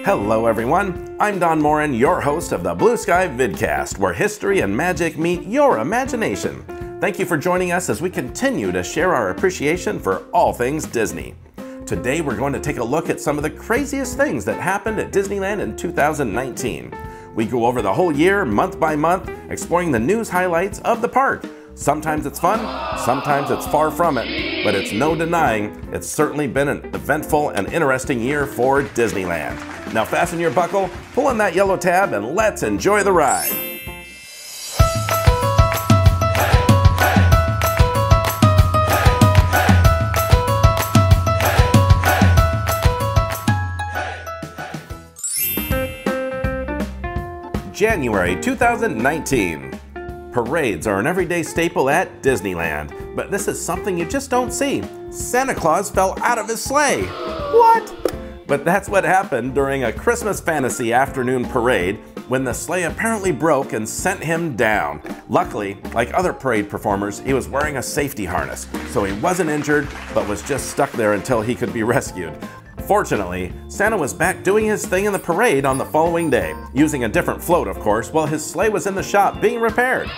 Hello everyone, I'm Don Morin, your host of the Blue Sky Vid-Cast, where history and magic meet your imagination. Thank you for joining us as we continue to share our appreciation for all things Disney. Today we're going to take a look at some of the craziest things that happened at Disneyland in 2019. We go over the whole year, month by month, exploring the news highlights of the park. Sometimes it's fun, sometimes it's far from it, but it's no denying it's certainly been an eventful and interesting year for Disneyland. Now fasten your buckle, pull in that yellow tab, and let's enjoy the ride. January 2019. Parades are an everyday staple at Disneyland, but this is something you just don't see. Santa Claus fell out of his sleigh. What? But that's what happened during a Christmas Fantasy afternoon parade when the sleigh apparently broke and sent him down. Luckily, like other parade performers, he was wearing a safety harness, so he wasn't injured, but was just stuck there until he could be rescued. Fortunately, Santa was back doing his thing in the parade on the following day, using a different float, of course, while his sleigh was in the shop being repaired.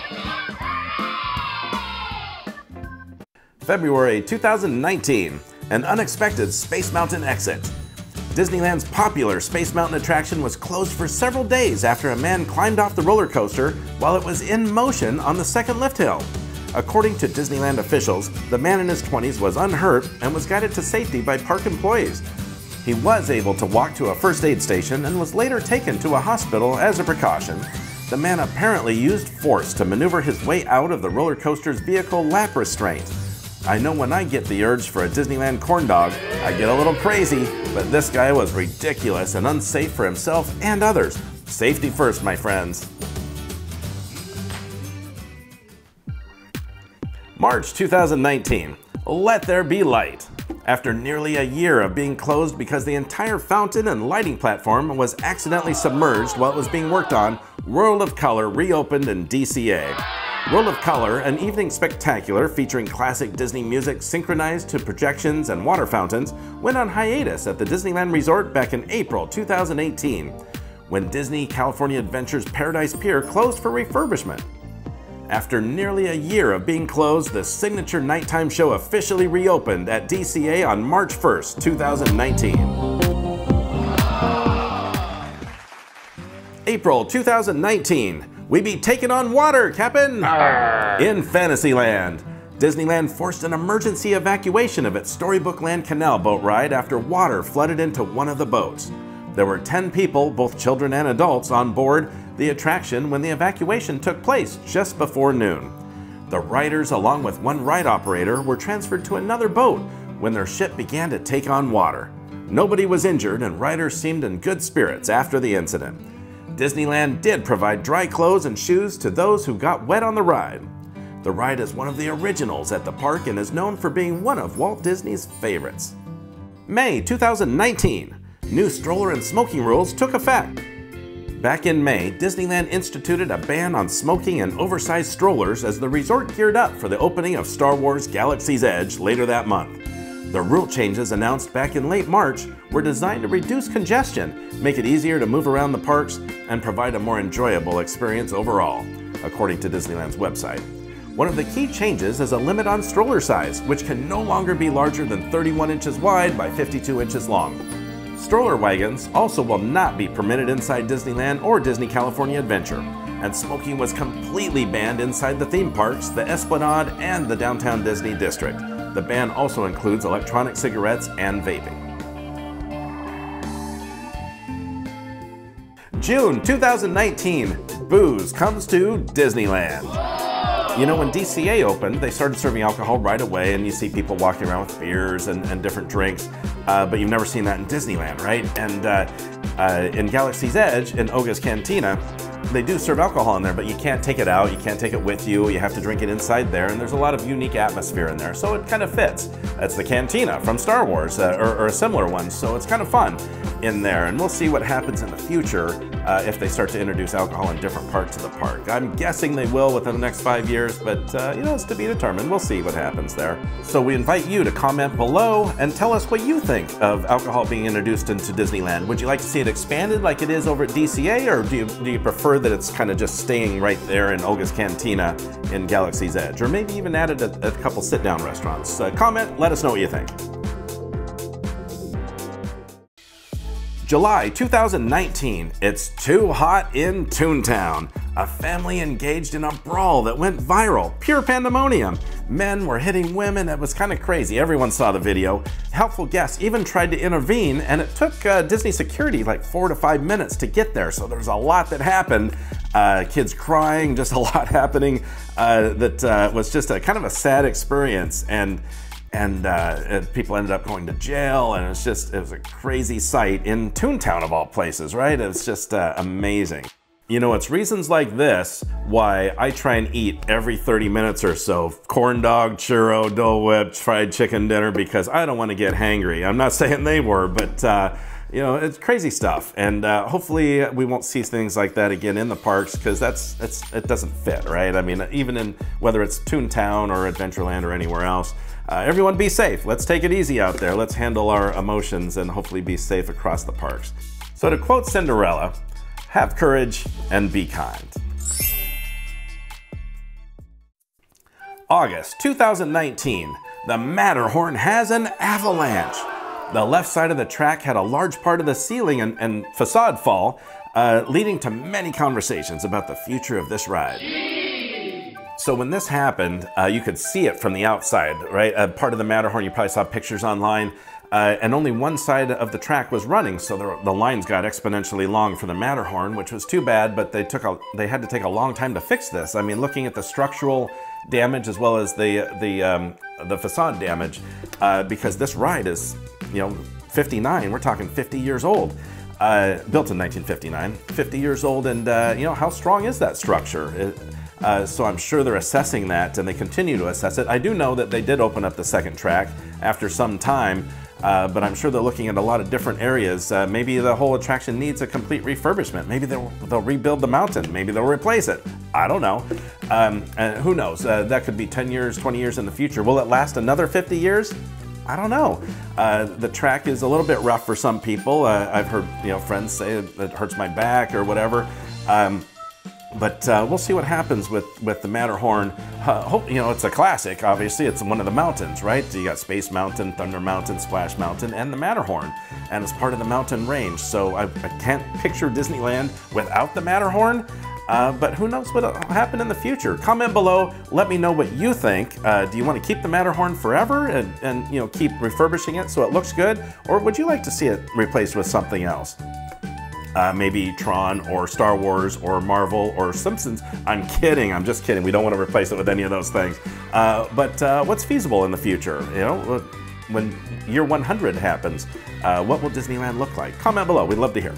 February 2019, an unexpected Space Mountain exit. Disneyland's popular Space Mountain attraction was closed for several days after a man climbed off the roller coaster while it was in motion on the second lift hill. According to Disneyland officials, the man in his 20s was unhurt and was guided to safety by park employees. He was able to walk to a first aid station and was later taken to a hospital as a precaution. The man apparently used force to maneuver his way out of the roller coaster's vehicle lap restraint. I know when I get the urge for a Disneyland corn dog, I get a little crazy, but this guy was ridiculous and unsafe for himself and others. Safety first, my friends. March 2019, let there be light. After nearly a year of being closed because the entire fountain and lighting platform was accidentally submerged while it was being worked on, World of Color reopened in DCA. World of Color, an evening spectacular featuring classic Disney music synchronized to projections and water fountains, went on hiatus at the Disneyland Resort back in April 2018, when Disney California Adventure's Paradise Pier closed for refurbishment. After nearly a year of being closed, the signature nighttime show officially reopened at DCA on March 1st, 2019. April 2019. We be taking on water, Cap'n! In Fantasyland. Disneyland forced an emergency evacuation of its Storybook Land Canal boat ride after water flooded into one of the boats. There were 10 people, both children and adults, on board the attraction when the evacuation took place just before noon. The riders, along with one ride operator, were transferred to another boat when their ship began to take on water. Nobody was injured and riders seemed in good spirits after the incident. Disneyland did provide dry clothes and shoes to those who got wet on the ride. The ride is one of the originals at the park and is known for being one of Walt Disney's favorites. May 2019. New stroller and smoking rules took effect. Back in May, Disneyland instituted a ban on smoking and oversized strollers as the resort geared up for the opening of Star Wars Galaxy's Edge later that month. The rule changes announced back in late March were designed to reduce congestion, make it easier to move around the parks, and provide a more enjoyable experience overall, according to Disneyland's website. One of the key changes is a limit on stroller size, which can no longer be larger than 31 inches wide by 52 inches long. Stroller wagons also will not be permitted inside Disneyland or Disney California Adventure, and smoking was completely banned inside the theme parks, the Esplanade, and the Downtown Disney District. The ban also includes electronic cigarettes and vaping. June 2019, booze comes to Disneyland. You know, when DCA opened, they started serving alcohol right away, and you see people walking around with beers and different drinks, but you've never seen that in Disneyland, right? And in Galaxy's Edge, in Oga's Cantina, they do serve alcohol in there, but you can't take it out, you can't take it with you, you have to drink it inside there, and there's a lot of unique atmosphere in there, so it kind of fits. That's the Cantina from Star Wars, or a similar one, so it's kind of fun in there, and we'll see what happens in the future if they start to introduce alcohol in different parts of the park. I'm guessing they will within the next 5 years, but you know, it's to be determined. We'll see what happens there. So we invite you to comment below and tell us what you think of alcohol being introduced into Disneyland. Would you like to see it expanded like it is over at DCA, or do you prefer that it's kind of just staying right there in Olga's Cantina in Galaxy's Edge, or maybe even added a couple sit-down restaurants? Comment, let us know what you think. July 2019, it's too hot in Toontown. A family engaged in a brawl that went viral. Pure pandemonium. Men were hitting women. It was kind of crazy. Everyone saw the video. Helpful guests even tried to intervene, and it took Disney security like 4 to 5 minutes to get there. So there was a lot that happened. Kids crying, just a lot happening. That was just a kind of a sad experience. And people ended up going to jail, and it was a crazy sight in Toontown of all places, right? It's just amazing. You know, it's reasons like this why I try and eat every 30 minutes or so. Corn dog, churro, Dole Whip, fried chicken dinner, because I don't want to get hangry. I'm not saying they were, but you know, it's crazy stuff. And hopefully we won't see things like that again in the parks, because it doesn't fit, right? I mean, even in whether it's Toontown or Adventureland or anywhere else, everyone be safe. Let's take it easy out there. Let's handle our emotions and hopefully be safe across the parks. So to quote Cinderella, have courage and be kind. August 2019, the Matterhorn has an avalanche. The left side of the track had a large part of the ceiling and facade fall, leading to many conversations about the future of this ride. So when this happened, you could see it from the outside, right? Part of the Matterhorn, you probably saw pictures online, and only one side of the track was running, so the lines got exponentially long for the Matterhorn, which was too bad, but they had to take a long time to fix this. I mean, looking at the structural damage as well as the facade damage, because this ride is, you know, 59, we're talking 50 years old. Built in 1959, 50 years old, and you know, how strong is that structure? So I'm sure they're assessing that, and they continue to assess it. I do know that they did open up the second track after some time, but I'm sure they're looking at a lot of different areas. Maybe the whole attraction needs a complete refurbishment. Maybe they'll rebuild the mountain. Maybe they'll replace it. I don't know. And who knows? That could be 10 years, 20 years in the future. Will it last another 50 years? I don't know. The track is a little bit rough for some people. I've heard, you know, friends say it hurts my back or whatever. But we'll see what happens with the Matterhorn. You know, it's a classic, obviously. It's one of the mountains, right? So you got Space Mountain, Thunder Mountain, Splash Mountain, and the Matterhorn. And it's part of the mountain range. So I can't picture Disneyland without the Matterhorn. But who knows what will happen in the future? Comment below, let me know what you think. Do you want to keep the Matterhorn forever and you know, keep refurbishing it so it looks good? Or would you like to see it replaced with something else? Maybe Tron or Star Wars or Marvel or Simpsons. I'm kidding, I'm just kidding. We don't want to replace it with any of those things. But what's feasible in the future? You know, when year 100 happens, what will Disneyland look like? Comment below, we'd love to hear.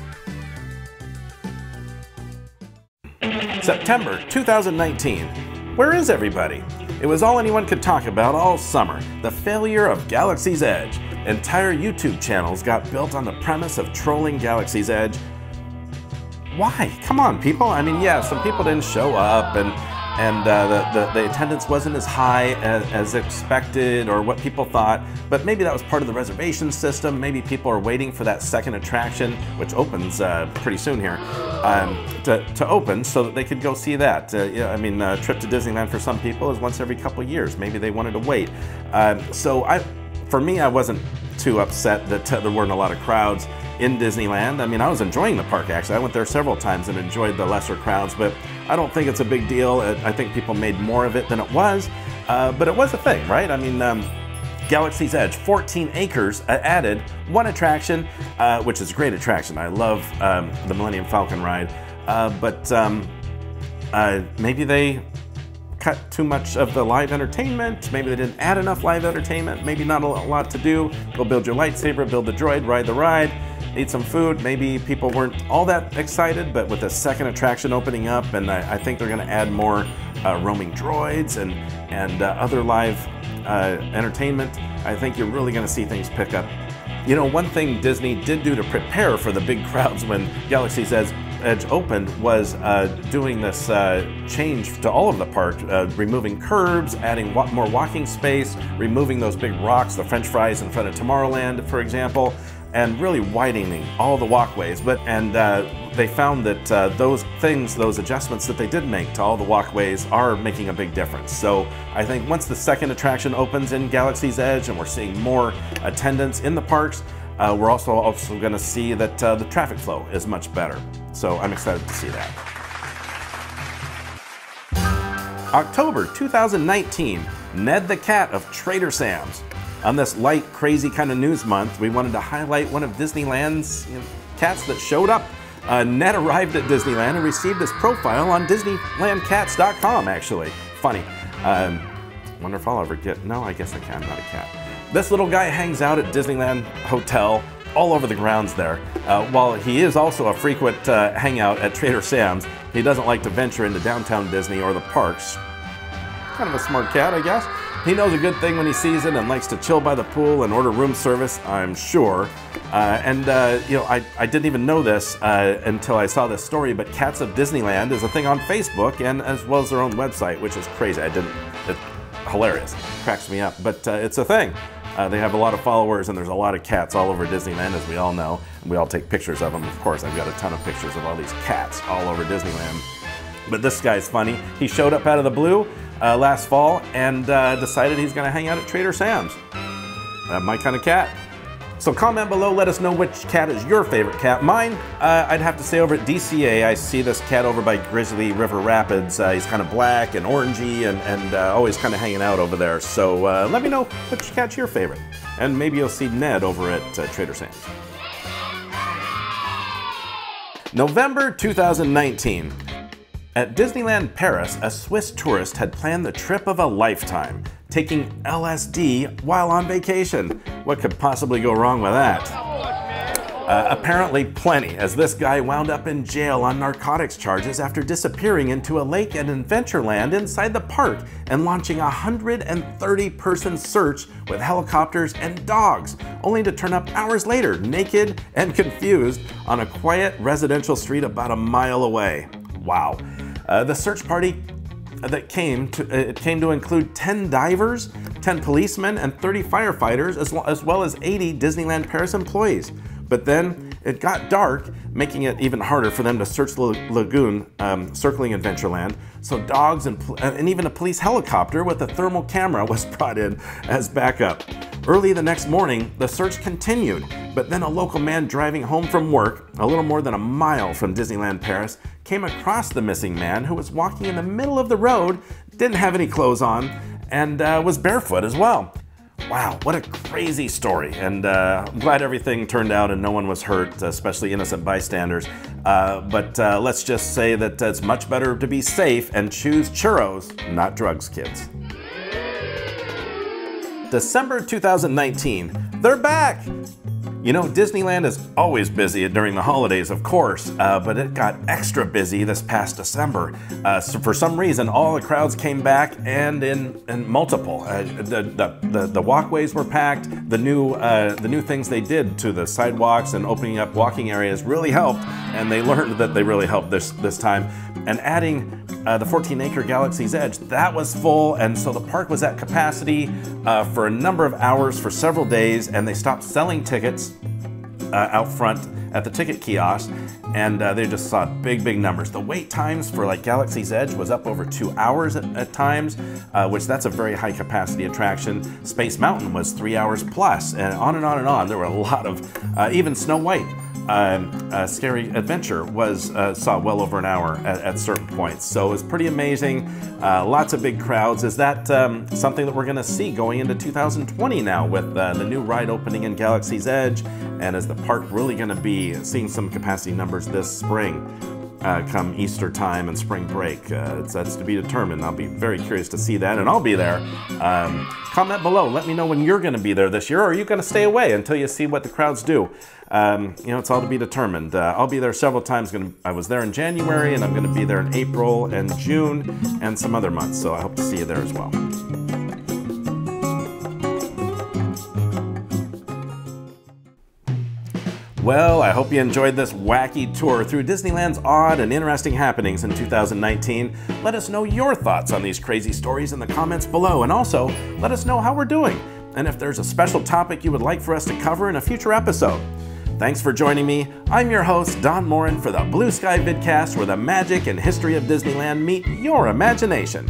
September 2019. Where is everybody? It was all anyone could talk about all summer. The failure of Galaxy's Edge. Entire YouTube channels got built on the premise of trolling Galaxy's Edge. Why? Come on, people. I mean, yeah, some people didn't show up, and the attendance wasn't as high as expected or what people thought, but maybe that was part of the reservation system. Maybe people are waiting for that second attraction, which opens pretty soon here, to open so that they could go see that. Yeah, I mean, a trip to Disneyland for some people is once every couple of years. Maybe they wanted to wait. For me, I wasn't too upset that there weren't a lot of crowds in Disneyland. I mean, I was enjoying the park, actually. I went there several times and enjoyed the lesser crowds, but I don't think it's a big deal. I think people made more of it than it was, but it was a thing, right? I mean, Galaxy's Edge, 14 acres added, one attraction, which is a great attraction. I love the Millennium Falcon ride, but maybe they cut too much of the live entertainment. Maybe they didn't add enough live entertainment. Maybe not a lot to do. Go build your lightsaber, build the droid, ride the ride, eat some food. Maybe people weren't all that excited, but with the second attraction opening up, and I think they're going to add more roaming droids and other live entertainment, I think you're really going to see things pick up. You know, one thing Disney did do to prepare for the big crowds when Galaxy's Edge Edge opened was doing this change to all of the park, removing curbs, adding more walking space, removing those big rocks, the French fries in front of Tomorrowland, for example, and really widening all the walkways. They found that those adjustments that they did make to all the walkways are making a big difference. So I think once the second attraction opens in Galaxy's Edge and we're seeing more attendance in the parks, we're also going to see that the traffic flow is much better. So I'm excited to see that. October 2019, Ned the Cat of Trader Sam's. On this light, crazy kind of news month, we wanted to highlight one of Disneyland's cats that showed up. Ned arrived at Disneyland and received his profile on DisneylandCats.com, actually. Funny. Wonder if I'll ever get... No, I guess I can. I'm not a cat. This little guy hangs out at Disneyland Hotel, all over the grounds there. While he is also a frequent hangout at Trader Sam's, he doesn't like to venture into downtown Disney or the parks. Kind of a smart cat, I guess. He knows a good thing when he sees it and likes to chill by the pool and order room service, I'm sure. I didn't even know this until I saw this story, but Cats of Disneyland is a thing on Facebook and as well as their own website, which is crazy. It's hilarious. Cracks me up, but it's a thing. They have a lot of followers and there's a lot of cats all over Disneyland, as we all know. And we all take pictures of them, of course. I've got a ton of pictures of all these cats all over Disneyland. But this guy's funny. He showed up out of the blue last fall and decided he's gonna hang out at Trader Sam's. My kind of cat. So comment below, let us know which cat is your favorite cat. Mine, I'd have to say over at DCA, I see this cat over by Grizzly River Rapids. He's kind of black and orangey and always kind of hanging out over there. So let me know which cat's your favorite. And maybe you'll see Ned over at Trader Sam's. November 2019. At Disneyland Paris, a Swiss tourist had planned the trip of a lifetime, taking LSD while on vacation. What could possibly go wrong with that? Apparently plenty, as this guy wound up in jail on narcotics charges after disappearing into a lake and Adventureland inside the park and launching a 130-person search with helicopters and dogs, only to turn up hours later, naked and confused, on a quiet residential street about a mile away. Wow. The search party that came to include 10 divers, 10 policemen, and 30 firefighters, as well as 80 Disneyland Paris employees. But then it got dark, making it even harder for them to search the lagoon circling Adventureland. So dogs and even a police helicopter with a thermal camera was brought in as backup. Early the next morning, the search continued, but then a local man driving home from work, a little more than a mile from Disneyland Paris, came across the missing man who was walking in the middle of the road, didn't have any clothes on, and was barefoot as well. Wow, what a crazy story, and I'm glad everything turned out and no one was hurt, especially innocent bystanders. But let's just say that it's much better to be safe and choose churros, not drugs, kids. December 2019, they're back! You know, Disneyland is always busy during the holidays, of course, but it got extra busy this past December. So for some reason, all the crowds came back and in multiple. The walkways were packed. The new things they did to the sidewalks and opening up walking areas really helped, and they learned that they really helped this time. And adding the 14-acre Galaxy's Edge, that was full, and so the park was at capacity for a number of hours for several days, and they stopped selling tickets out front at the ticket kiosk, and they just saw big numbers. The wait times for like Galaxy's Edge was up over 2 hours at times, which that's a very high capacity attraction. Space Mountain was 3 hours plus, and on and on and on. There were a lot of, even Snow White, Scary Adventure saw well over an hour at certain points. So it was pretty amazing. Lots of big crowds. Is that something that we're going to see going into 2020 now with the new ride opening in Galaxy's Edge? And is the park really going to be seeing some capacity numbers this spring come Easter time and spring break? That's to be determined. I'll be very curious to see that, and I'll be there. Comment below. Let me know when you're going to be there this year, or are you going to stay away until you see what the crowds do? You know, it's all to be determined. I'll be there several times. I was there in January, and I'm going to be there in April and June and some other months, so I hope to see you there as well. Well, I hope you enjoyed this wacky tour through Disneyland's odd and interesting happenings in 2019. Let us know your thoughts on these crazy stories in the comments below, and also let us know how we're doing, and if there's a special topic you would like for us to cover in a future episode. Thanks for joining me. I'm your host, Don Morin, for the Blue Sky Vid-Cast, where the magic and history of Disneyland meet your imagination.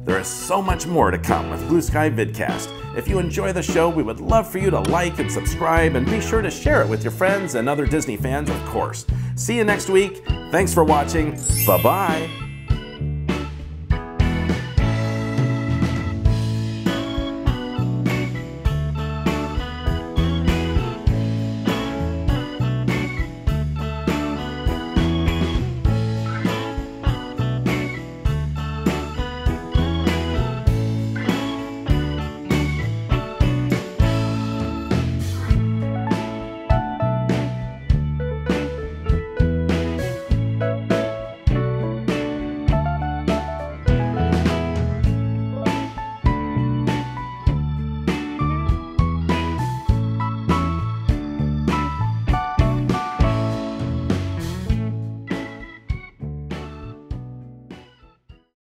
There is so much more to come with Blue Sky Vid-Cast. If you enjoy the show, we would love for you to like and subscribe, and be sure to share it with your friends and other Disney fans, of course. See you next week. Thanks for watching. Bye-bye.